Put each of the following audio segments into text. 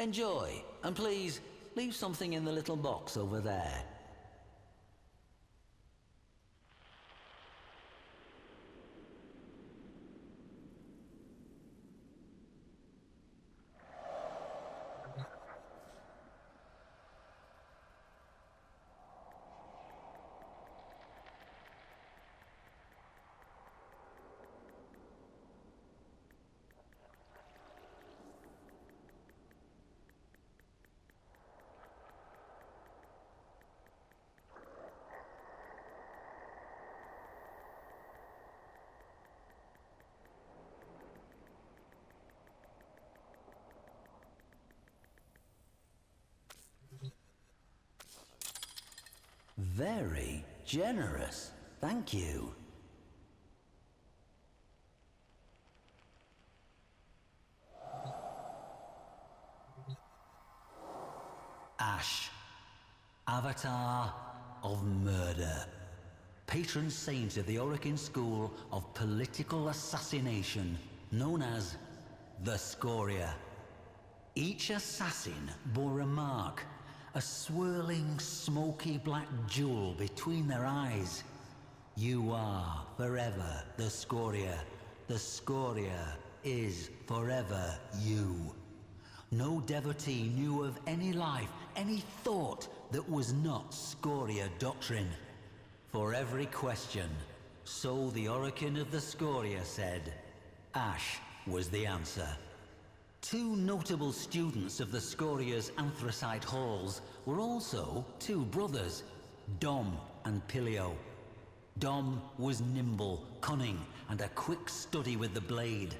Enjoy, and please, leave something in the little box over there. Very generous. Thank you. Ash, Avatar of Murder. Patron saint of the Orokin School of Political Assassination, known as the Scoria. Each assassin bore a mark, a swirling, smoky black jewel between their eyes. You are forever the Scoria. The Scoria is forever you. No devotee knew of any life, any thought that was not Scoria doctrine. For every question, so the Orokin of the Scoria said, Ash was the answer. Two notable students of the Scoria's anthracite halls were also two brothers, Dom and Pilio. Dom was nimble, cunning, and a quick study with the blade.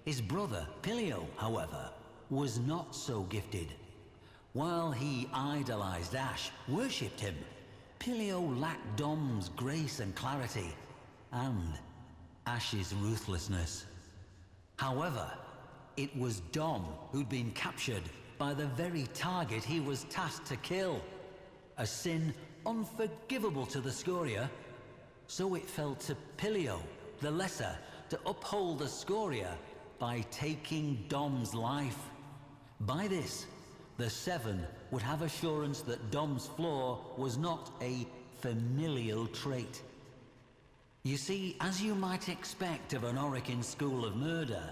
His brother, Pilio, however, was not so gifted. While he idolized Ash, worshipped him, Pilio lacked Dom's grace and clarity, and Ash's ruthlessness. However, it was Dom who'd been captured by the very target he was tasked to kill. A sin unforgivable to the Scoria. So it fell to Pilio, the lesser, to uphold the Scoria by taking Dom's life. By this, the Seven would have assurance that Dom's flaw was not a familial trait. You see, as you might expect of an Orokin school of murder,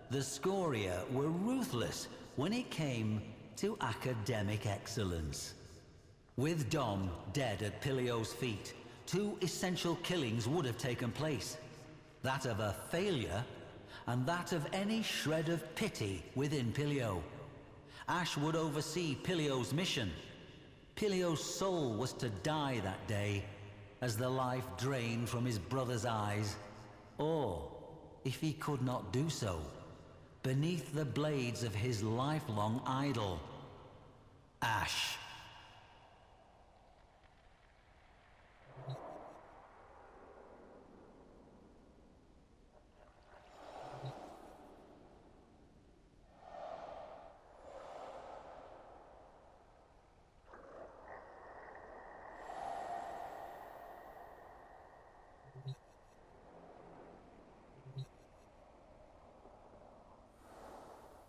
the Scoria were ruthless when it came to academic excellence. With Dom dead at Pilio's feet, two essential killings would have taken place. That of a failure, and that of any shred of pity within Pilio. Ash would oversee Pilio's mission. Pilio's soul was to die that day, as the life drained from his brother's eyes. Or, if he could not do so, beneath the blades of his lifelong idol, Ash.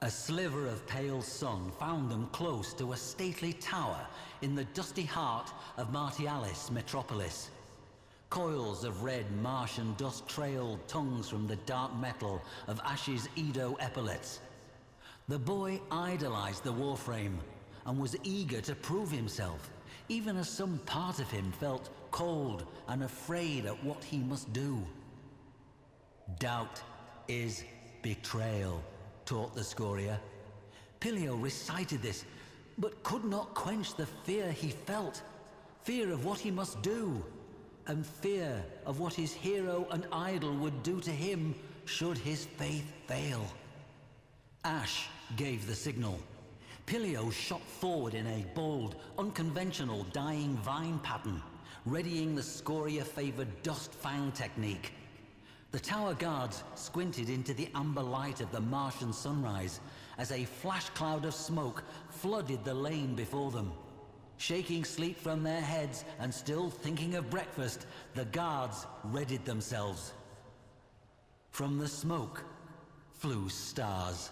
A sliver of pale sun found them close to a stately tower in the dusty heart of Martialis metropolis. Coils of red Martian dust trailed tongues from the dark metal of Ash's Edo epaulets. The boy idolized the Warframe and was eager to prove himself, even as some part of him felt cold and afraid at what he must do. Doubt is betrayal, taught the Scoria. Pilio recited this, but could not quench the fear he felt. Fear of what he must do, and fear of what his hero and idol would do to him should his faith fail. Ash gave the signal. Pilio shot forward in a bold, unconventional dying vine pattern, readying the Scoria-favored dust fang technique. The tower guards squinted into the amber light of the Martian sunrise as a flash cloud of smoke flooded the lane before them. Shaking sleep from their heads and still thinking of breakfast, the guards readied themselves. From the smoke flew stars.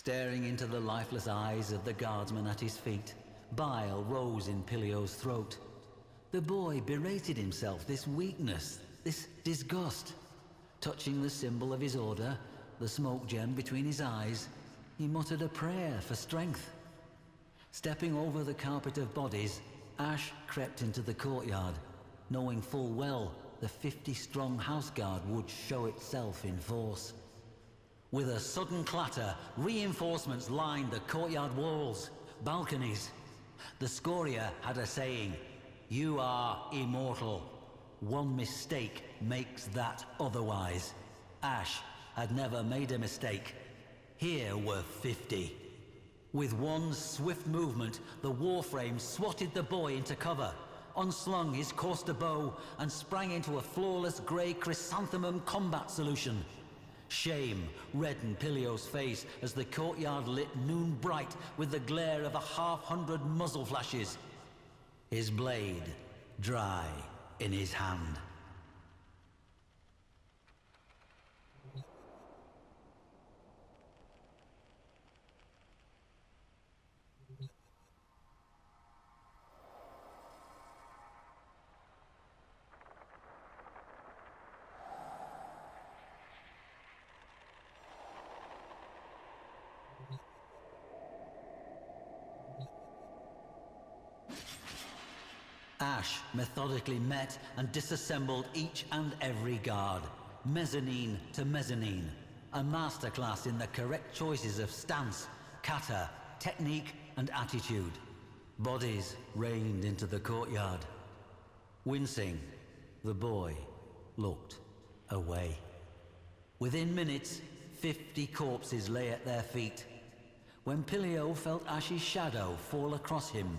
Staring into the lifeless eyes of the guardsman at his feet, bile rose in Pilio's throat. The boy berated himself, this weakness, this disgust. Touching the symbol of his order, the smoke gem between his eyes, he muttered a prayer for strength. Stepping over the carpet of bodies, Ash crept into the courtyard, knowing full well the 50-strong house guard would show itself in force. With a sudden clatter, reinforcements lined the courtyard walls, balconies. The Scoria had a saying, "You are immortal. One mistake makes that otherwise." Ash had never made a mistake. Here were 50. With one swift movement, the Warframe swatted the boy into cover, unslung his Corster bow, and sprang into a flawless grey chrysanthemum combat solution. Shame reddened Pilio's face as the courtyard lit noon bright with the glare of 100 muzzle flashes. His blade dry in his hand. Ash methodically met and disassembled each and every guard, mezzanine to mezzanine, a masterclass in the correct choices of stance, kata, technique and attitude. Bodies rained into the courtyard. Wincing, the boy looked away. Within minutes, 50 corpses lay at their feet. When Pilio felt Ash's shadow fall across him,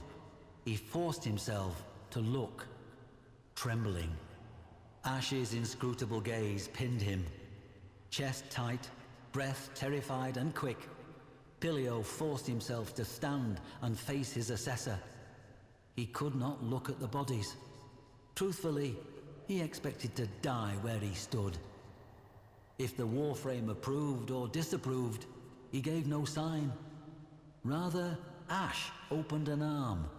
he forced himself to look, trembling. Ash's inscrutable gaze pinned him. Chest tight, breath terrified and quick, Pilio forced himself to stand and face his assessor. He could not look at the bodies. Truthfully, he expected to die where he stood. If the Warframe approved or disapproved, he gave no sign. Rather, Ash opened an arm,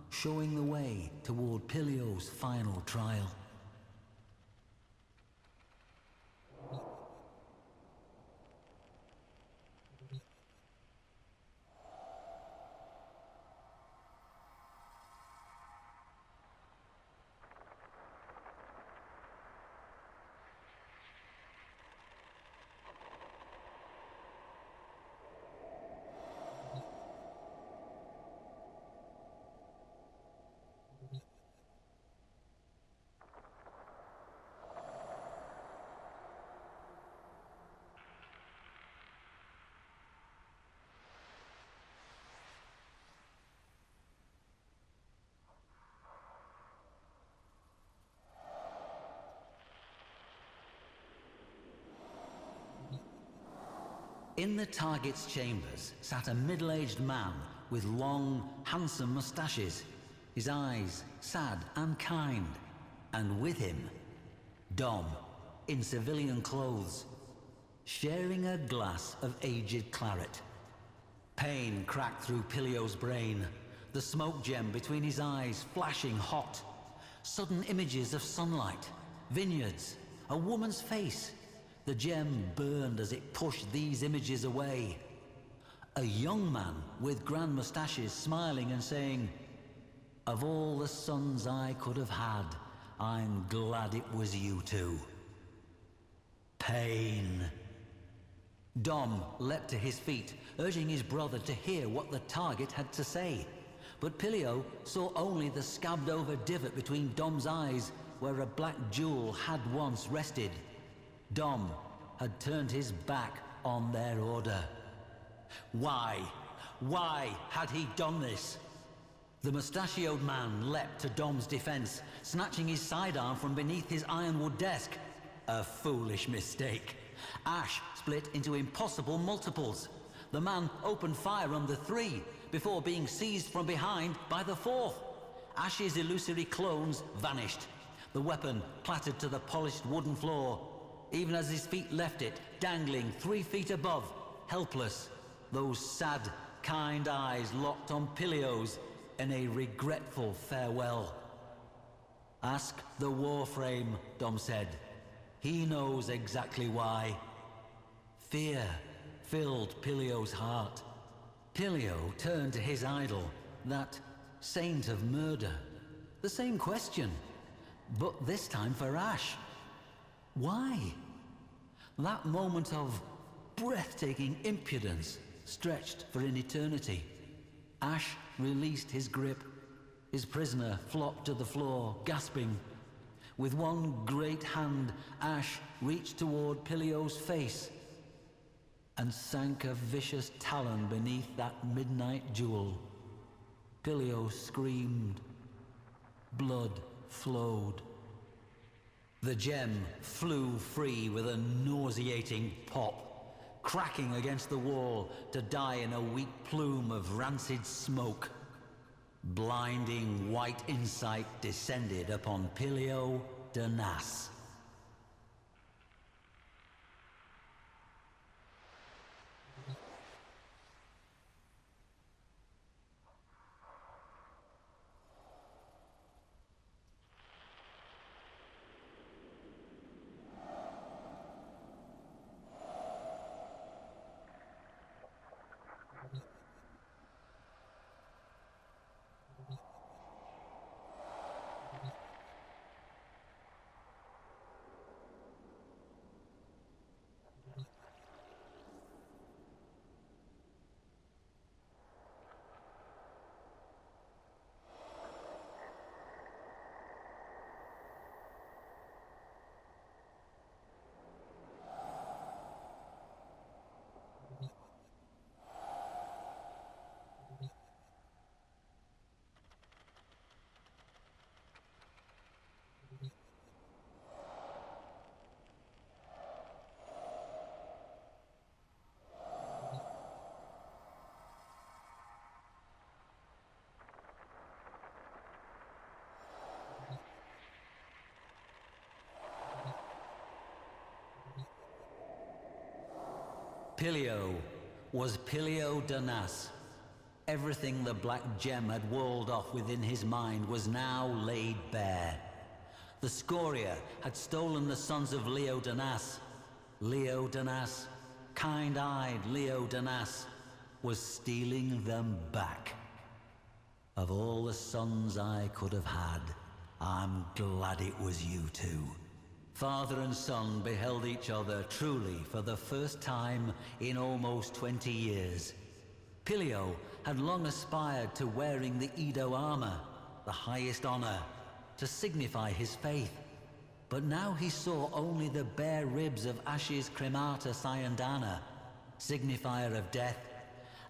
showing the way toward Pilio's final trial. In the target's chambers sat a middle-aged man with long, handsome mustaches, his eyes sad and kind, and with him, Dom, in civilian clothes, sharing a glass of aged claret. Pain cracked through Pilio's brain, the smoke gem between his eyes flashing hot. Sudden images of sunlight, vineyards, a woman's face. The gem burned as it pushed these images away. A young man with grand mustaches smiling and saying, "Of all the sons I could have had, I'm glad it was you two." Pain. Dom leapt to his feet, urging his brother to hear what the target had to say. But Pilio saw only the scabbed-over divot between Dom's eyes, where a black jewel had once rested. Dom had turned his back on their order. Why? Why had he done this? The mustachioed man leapt to Dom's defense, snatching his sidearm from beneath his ironwood desk. A foolish mistake. Ash split into impossible multiples. The man opened fire on the three, before being seized from behind by the fourth. Ash's illusory clones vanished. The weapon clattered to the polished wooden floor, even as his feet left it, dangling 3 feet above, helpless. those sad, kind eyes locked on Pilios in a regretful farewell. Ask the Warframe, Dom said. He knows exactly why. Fear filled Pilios' heart. Pilio turned to his idol, that saint of murder. The same question, but this time for Ash. Why? That moment of breathtaking impudence stretched for an eternity. Ash released his grip. His prisoner flopped to the floor, gasping. With one great hand, Ash reached toward Pilios' face and sank a vicious talon beneath that midnight jewel. Pilio screamed. Blood flowed. The gem flew free with a nauseating pop, cracking against the wall to die in a weak plume of rancid smoke. Blinding white insight descended upon Pilio de Nas. Pilio was Pilio de Nas. Everything the black gem had walled off within his mind was now laid bare. The Scoria had stolen the sons of Leo de Nas. Leo de Nas, kind-eyed Leo de Nas, was stealing them back. Of all the sons I could have had, I'm glad it was you two. Father and son beheld each other truly for the first time in almost 20 years. Pilio had long aspired to wearing the Edo armor, the highest honor, to signify his faith. But now he saw only the bare ribs of Ash's Cremata Sayandana, signifier of death,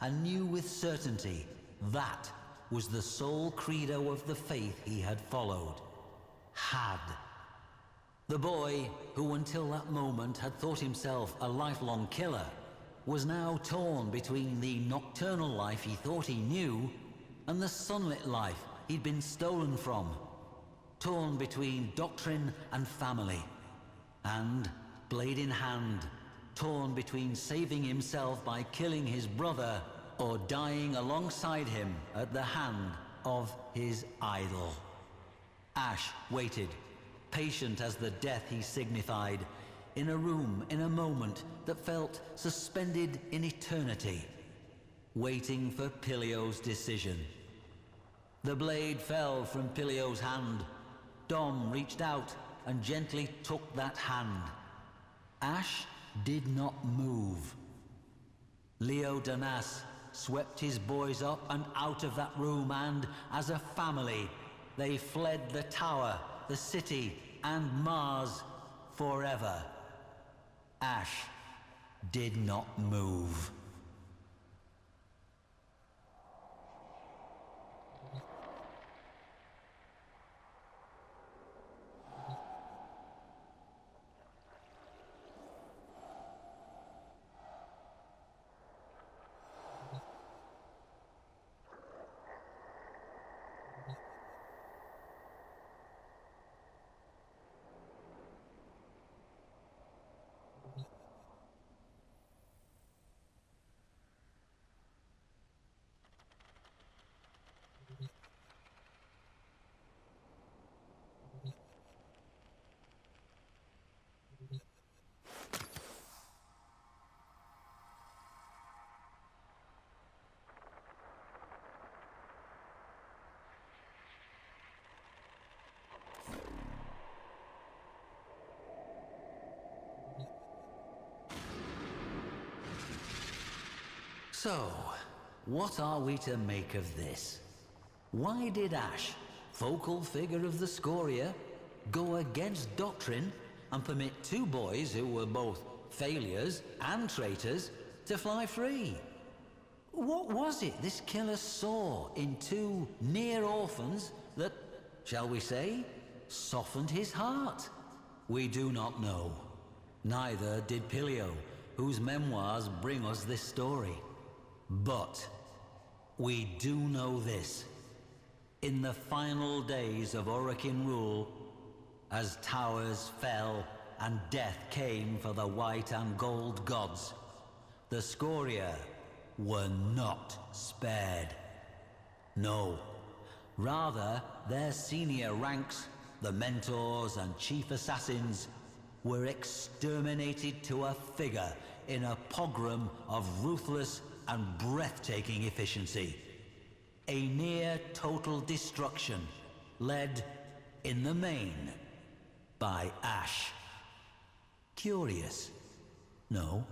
and knew with certainty that was the sole credo of the faith he had followed. Had. The boy, who until that moment had thought himself a lifelong killer, was now torn between the nocturnal life he thought he knew and the sunlit life he'd been stolen from. Torn between doctrine and family. And, blade in hand, torn between saving himself by killing his brother or dying alongside him at the hand of his idol. Ash waited, patient as the death he signified, in a room, in a moment that felt suspended in eternity, waiting for Pilio's decision. The blade fell from Pilio's hand. Dom reached out and gently took that hand. Ash did not move. Leo de Nas swept his boys up and out of that room, and, as a family, they fled the tower, the city, and Mars forever. Ash did not move. So, what are we to make of this? Why did Ash, focal figure of the Scoria, go against doctrine and permit two boys who were both failures and traitors to fly free? What was it this killer saw in two near orphans that, shall we say, softened his heart? We do not know. Neither did Pilio, whose memoirs bring us this story. But we do know this. In the final days of Orokin rule, as towers fell and death came for the white and gold gods, the Scoria were not spared. No, rather their senior ranks, the mentors and chief assassins, were exterminated to a figure in a pogrom of ruthless and breathtaking efficiency. A near total destruction led, in the main, by Ash. Curious, no?